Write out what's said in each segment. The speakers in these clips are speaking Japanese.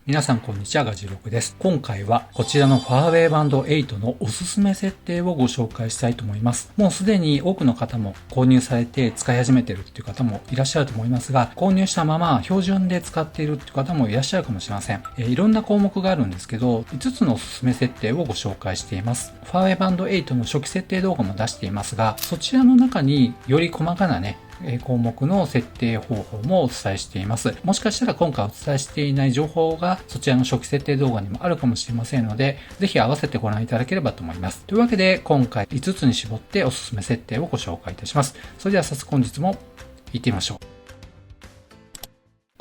皆さんこんにちは、ガジログです。今回はこちらのファーウェイバンド8のおすすめ設定をご紹介したいと思います。もうすでに多くの方も購入されて使い始めているっていう方もいらっしゃると思いますが、購入したまま標準で使っているっていう方もいらっしゃるかもしれません。いろんな項目があるんですけど、5つのおすすめ設定をご紹介しています。ファーウェイバンド8の初期設定動画も出していますが、そちらの中により細かな項目の設定方法もお伝えしています。もしかしたら今回お伝えしていない情報がそちらの初期設定動画にもあるかもしれませんので、ぜひ合わせてご覧いただければと思います。というわけで今回5つに絞っておすすめ設定をご紹介いたします。それでは早速本日も行ってみましょう。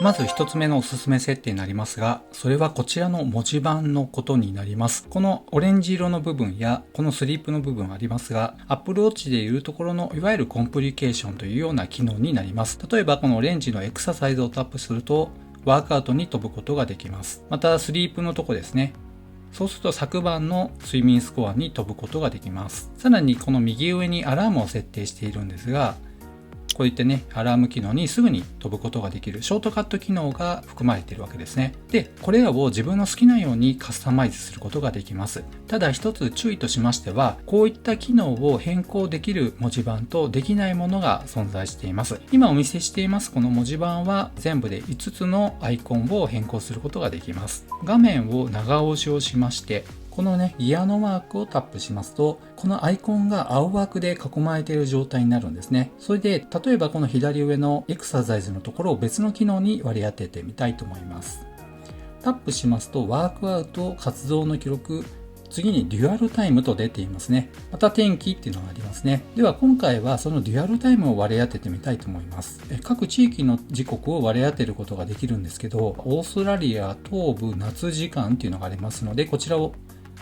まず一つ目のおすすめ設定になりますが、それはこちらの文字盤のことになります。このオレンジ色の部分やこのスリープの部分ありますが、Apple Watch でいうところのいわゆるコンプリケーションというような機能になります。例えばこのオレンジのエクササイズをタップするとワークアウトに飛ぶことができます。またスリープのとこですね。そうすると昨晩の睡眠スコアに飛ぶことができます。さらにこの右上にアラームを設定しているんですが、こういったアラーム機能にすぐに飛ぶことができるショートカット機能が含まれているわけですね。で、これらを自分の好きなようにカスタマイズすることができます。ただ一つ注意としましては、こういった機能を変更できる文字盤とできないものが存在しています。今お見せしていますこの文字盤は全部で5つのアイコンを変更することができます。画面を長押しをしまして、このギアのマークをタップしますと、このアイコンが青枠で囲まれている状態になるんですね。それで、例えばこの左上のエクササイズのところを別の機能に割り当ててみたいと思います。タップしますと、ワークアウト、活動の記録、次にデュアルタイムと出ていますね。また天気っていうのがありますね。では今回はそのデュアルタイムを割り当ててみたいと思います。各地域の時刻を割り当てることができるんですけど、オーストラリア東部夏時間っていうのがありますので、こちらを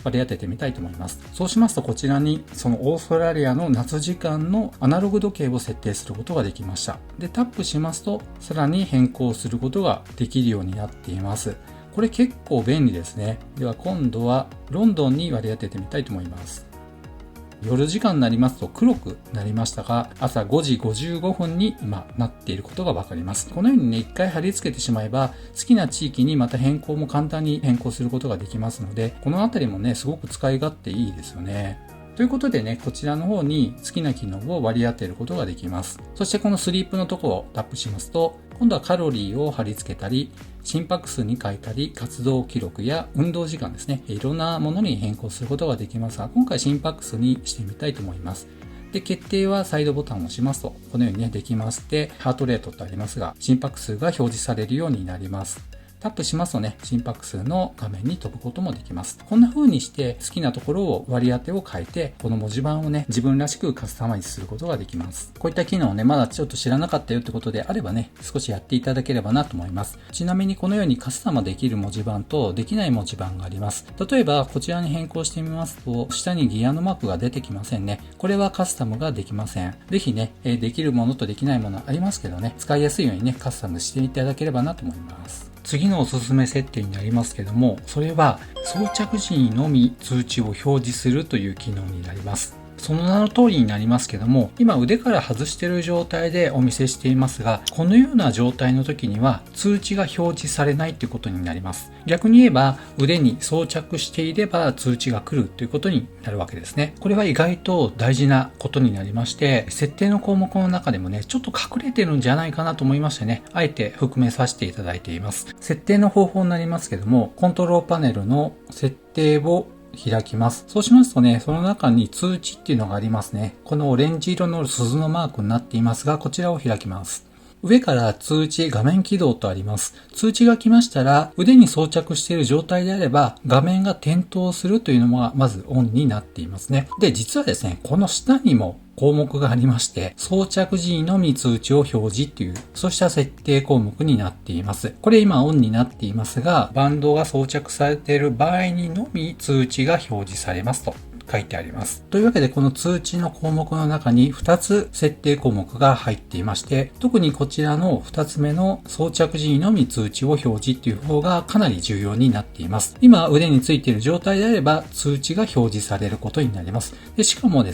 割り当ててみたいと思います。そうしますとこちらにそのオーストラリアの夏時間のアナログ時計を設定することができました。で、タップしますとさらに変更することができるようになっています。これ結構便利ですね。では今度はロンドンに割り当ててみたいと思います。夜時間になりますと黒くなりましたが、朝5時55分に今なっていることがわかります。このように一回貼り付けてしまえば、好きな地域にまた変更も簡単に変更することができますので、このあたりもすごく使い勝手いいですよね。ということでこちらの方に好きな機能を割り当てることができます。そしてこのスリープのところをタップしますと、今度はカロリーを貼り付けたり、心拍数に書いたり、活動記録や運動時間ですね。いろんなものに変更することができますが、今回心拍数にしてみたいと思います。で、決定はサイドボタンを押しますと、このようにできまして、ハートレートとありますが、心拍数が表示されるようになります。タップしますと心拍数の画面に飛ぶこともできます。こんな風にして好きなところを割り当てを変えて、この文字盤を自分らしくカスタマイズすることができます。こういった機能をまだちょっと知らなかったよってことであれば少しやっていただければなと思います。ちなみにこのようにカスタマできる文字盤とできない文字盤があります。例えばこちらに変更してみますと、下にギアのマークが出てきませんね。これはカスタムができません。ぜひできるものとできないものありますけど使いやすいようにカスタムしていただければなと思います。次のおすすめ設定になりますけども、それは装着時にのみ通知を表示するという機能になります。その名の通りになりますけども、今腕から外している状態でお見せしていますが、このような状態の時には通知が表示されないということになります。逆に言えば腕に装着していれば通知が来るということになるわけですね。これは意外と大事なことになりまして、設定の項目の中でもちょっと隠れてるんじゃないかなと思いましてあえて含めさせていただいています。設定の方法になりますけども、コントロールパネルの設定を開きます。そうしますとその中に通知っていうのがありますね。このオレンジ色の鈴のマークになっていますが、こちらを開きます。上から通知画面起動とあります。通知が来ましたら、腕に装着している状態であれば、画面が点灯するというのがまずオンになっていますね。で、実はこの下にも項目がありまして、装着時のみ通知を表示という、そうした設定項目になっています。これ今オンになっていますが、バンドが装着されている場合にのみ通知が表示されますと書いてあります。というわけでこの通知の項目の中に2つ設定項目が入っていまして、特にこちらの2つ目の装着時のみ通知を表示っていう方がかなり重要になっています。今腕についている状態であれば通知が表示されることになります。でしかも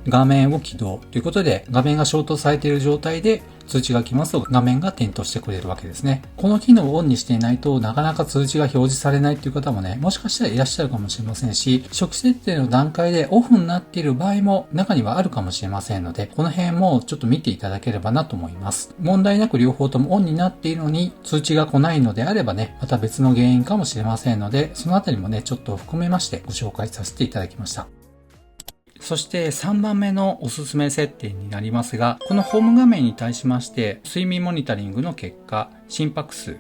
画面を起動ということで画面が消灯されている状態で通知が来ますと画面が点灯してくれるわけですね。この機能をオンにしていないとなかなか通知が表示されないっていう方もね、もしかしたらいらっしゃるかもしれませんし、初期設定の段階でオフになっている場合も中にはあるかもしれませんので、この辺もちょっと見ていただければなと思います。問題なく両方ともオンになっているのに通知が来ないのであればね、また別の原因かもしれませんので、そのあたりもね、ちょっと含めましてご紹介させていただきました。そして3番目のおすすめ設定になりますが、このホーム画面に対しまして、睡眠モニタリングの結果、心拍数、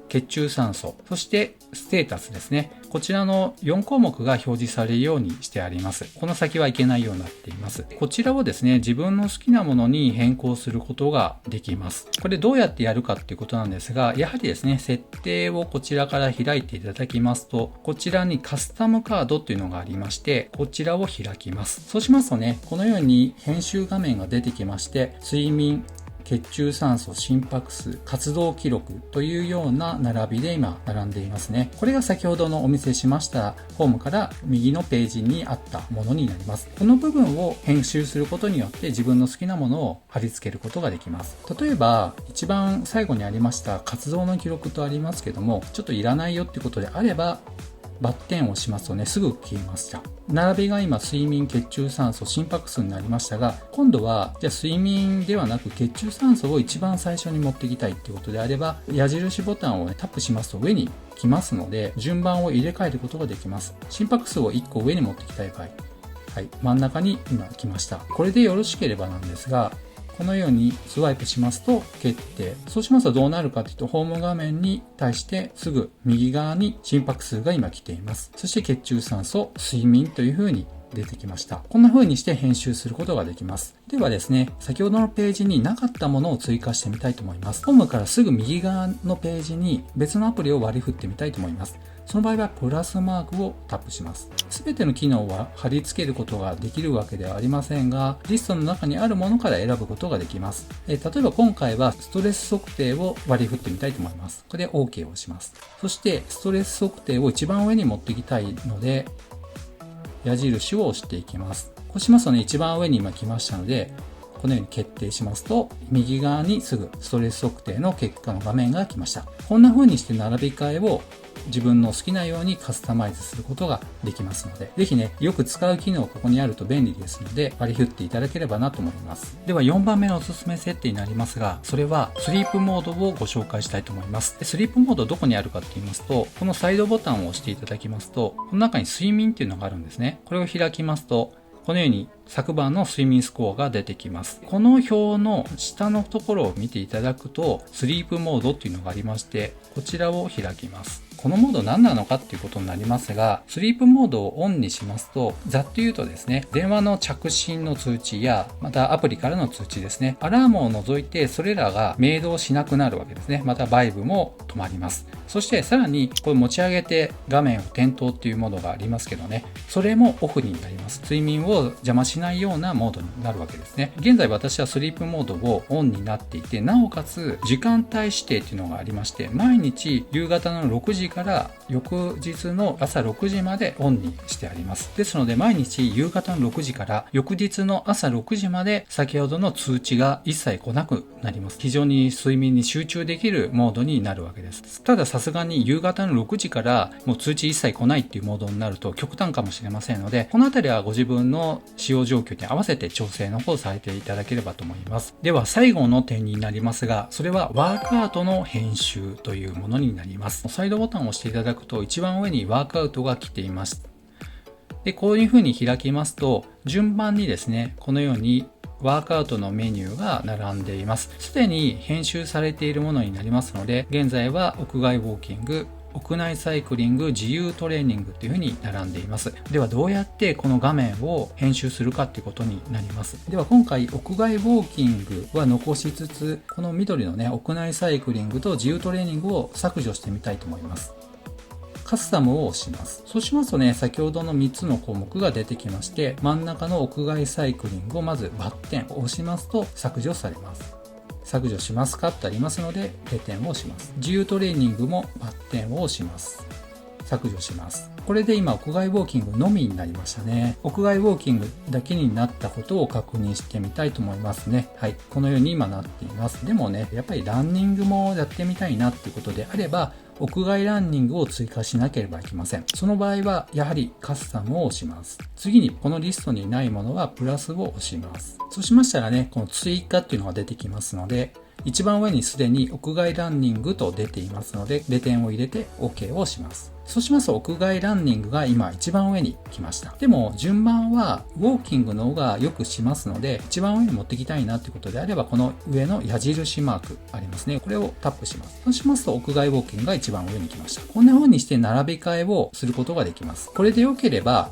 血中酸素、そしてステータスですね。こちらの4項目が表示されるようにしてあります。この先はいけないようになっています。こちらをですね、自分の好きなものに変更することができます。これどうやってやるかっていうことなんですが、やはりですね、設定をこちらから開いていただきますと、こちらにカスタムカードっていうのがありまして、こちらを開きます。そうしますとね、このように編集画面が出てきまして、睡眠、血中酸素、心拍数、活動記録というような並びで今並んでいますね。これが先ほどのお見せしましたホームから右のページにあったものになります。この部分を編集することによって自分の好きなものを貼り付けることができます。例えば一番最後にありました活動の記録とありますけども、ちょっといらないよってことであればバッテンを押しますとね、すぐ消えました。並びが今、睡眠、血中酸素、心拍数になりましたが、今度は、じゃあ睡眠ではなく血中酸素を一番最初に持ってきたいっていうことであれば、矢印ボタンを、ね、タップしますと上に来ますので、順番を入れ替えることができます。心拍数を1個上に持ってきたい場合、はい、真ん中に今来ました。これでよろしければなんですが、このようにスワイプしますと決定。そうしますとどうなるかというと、ホーム画面に対してすぐ右側に心拍数が今来ています。そして血中酸素、睡眠という風に出てきました。こんな風にして編集することができます。ではですね、先ほどのページになかったものを追加してみたいと思います。ホームからすぐ右側のページに別のアプリを割り振ってみたいと思います。その場合はプラスマークをタップします。すべての機能は貼り付けることができるわけではありませんが、リストの中にあるものから選ぶことができます。例えば今回はストレス測定を割り振ってみたいと思います。これで OK をします。そしてストレス測定を一番上に持っていきたいので、矢印を押していきます。こうしますとね、一番上に今来ましたので、このように決定しますと、右側にすぐストレス測定の結果の画面が来ました。こんな風にして並び替えを自分の好きなようにカスタマイズすることができますので、ぜひね、よく使う機能ここにあると便利ですので、割り振っていただければなと思います。では4番目のおすすめ設定になりますが、それはスリープモードをご紹介したいと思います。スリープモードどこにあるかって言いますと、このサイドボタンを押していただきますと、この中に睡眠っていうのがあるんですね。これを開きますと、このように昨晩の睡眠スコアが出てきます。この表の下のところを見ていただくと、スリープモードっていうのがありまして、こちらを開きます。このモード何なのかっていうことになりますが、スリープモードをオンにしますと、ざっと言うとですね、電話の着信の通知や、またアプリからの通知ですね、アラームを除いてそれらが明動しなくなるわけですね。またバイブも止まります。そしてさらに、これ持ち上げて画面を点灯っていうモードがありますけどね、それもオフになります。睡眠を邪魔しないようなモードになるわけですね。現在私はスリープモードをオンになっていて、なおかつ時間帯指定っていうのがありまして、毎日夕方の6時から翌日の朝6時までオンにしてあります。ですので毎日夕方の6時から翌日の朝6時まで先ほどの通知が一切来なくなります。非常に睡眠に集中できるモードになるわけです。たださすがに夕方の6時からもう通知一切来ないっていうモードになると極端かもしれませんので、このあたりはご自分の使用状況に合わせて調整の方されていただければと思います。では最後の点になりますが、それはワークアウトの編集というものになります。サイドボタンを押していただくと一番上にワークアウトが来ています。で、こういう風に開きますと、順番にですね、このようにワークアウトのメニューが並んでいます。すでに編集されているものになりますので、現在は屋外ウォーキング、屋内サイクリング、自由トレーニングというふうに並んでいます。ではどうやってこの画面を編集するかということになります。では今回屋外ウォーキングは残しつつ、この緑のね、屋内サイクリングと自由トレーニングを削除してみたいと思います。カスタムを押します。そうしますとね、先ほどの3つの項目が出てきまして、真ん中の屋外サイクリングをまずバッテンを押しますと削除されます。削除しますかってありますので、0点を押します。自由トレーニングもバッテンを押します。削除します。これで今屋外ウォーキングのみになりましたね。屋外ウォーキングだけになったことを確認してみたいと思いますね。はい。このように今なっています。でもね、やっぱりランニングもやってみたいなっていうことであれば、屋外ランニングを追加しなければいけません。その場合は、やはりカスタムを押します。次に、このリストにないものはプラスを押します。そうしましたらね、この追加っていうのが出てきますので、一番上にすでに屋外ランニングと出ていますので、レ点を入れて OK をします。そうしますと、屋外ランニングが今一番上に来ました。でも、順番はウォーキングの方がよくしますので、一番上に持ってきたいなということであれば、この上の矢印マークありますね。これをタップします。そうしますと、屋外ウォーキングが一番上に来ました。こんな風にして並び替えをすることができます。これで良ければ、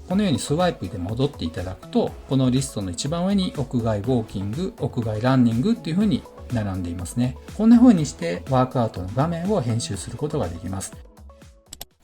このようにスワイプで戻っていただくと、このリストの一番上に屋外ウォーキング、屋外ランニングっていう風に並んでいますね。こんな風にしてワークアウトの画面を編集することができます。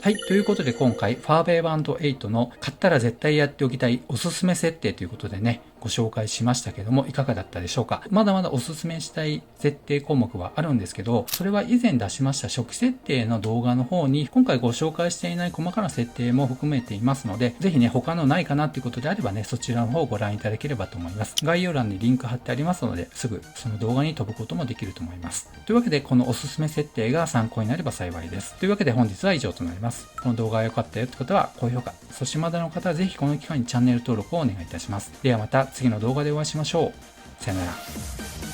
はい。ということで今回、ファーウェイバンド8の買ったら絶対やっておきたいおすすめ設定ということでね、ご紹介しましたけども、いかがだったでしょうか。まだまだおすすめしたい設定項目はあるんですけど、それは以前出しました初期設定の動画の方に、今回ご紹介していない細かな設定も含めていますので、ぜひね、他のないかなっていうことであればね、そちらの方をご覧いただければと思います。概要欄にリンク貼ってありますので、すぐその動画に飛ぶこともできると思います。というわけで、このおすすめ設定が参考になれば幸いです。というわけで本日は以上となります。この動画が良かったよって方は高評価、そしてまだの方はぜひこの機会にチャンネル登録をお願いいたします。ではまた次の動画でお会いしましょう。さよなら。